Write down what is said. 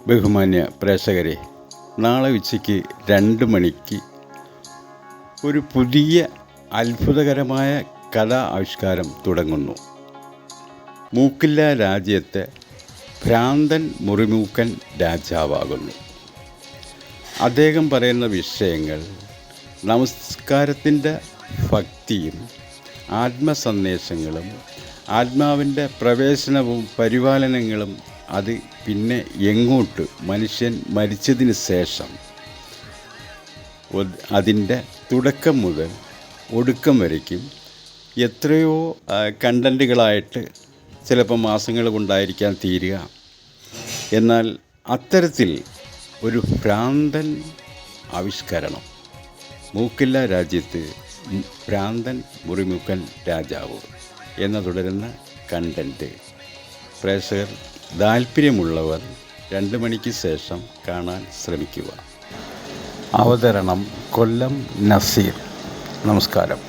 ബഹുമാന്യ പ്രേക്ഷകരെ, നാളെ ഉച്ചയ്ക്ക് 2 മണിക്ക് ഒരു പുതിയ അത്ഭുതകരമായ കഥാ ആവിഷ്കാരം തുടങ്ങുന്നു. മൂക്കില്ല രാജ്യത്തെ ഭ്രാന്തൻ മുറിമൂക്കൻ രാജാവാകുന്നു. അദ്ദേഹം പറയുന്ന വിഷയങ്ങൾ നമസ്കാരത്തിൻ്റെ ഭക്തിയും ആത്മസന്ദേശങ്ങളും ആത്മാവിൻ്റെ പ്രവേശനവും പരിപാലനങ്ങളും, അത് പിന്നെ എങ്ങോട്ട് മനുഷ്യൻ മരിച്ചതിന് ശേഷം അതിൻ്റെ തുടക്കം മുതൽ ഒടുക്കം വരയ്ക്കും എത്രയോ കണ്ടൻറ്റുകളായിട്ട് ചിലപ്പോൾ മാസങ്ങൾ കൊണ്ടായിരിക്കാൻ തീരുക. എന്നാൽ അത്തരത്തിൽ ഒരു ഭ്രാന്തൻ ആവിഷ്കരണം, മൂക്കില്ല രാജ്യത്ത് ഭ്രാന്തൻ മുറിമൂക്കൻ രാജാവ് എന്ന തുടരുന്ന കണ്ടൻറ്റ് പ്രേക്ഷകർ താല്പര്യമുള്ളവർ 2 മണിക്ക് ശേഷം കാണാൻ ശ്രമിക്കുക. അവതരണം കൊല്ലം നസീർ. നമസ്കാരം.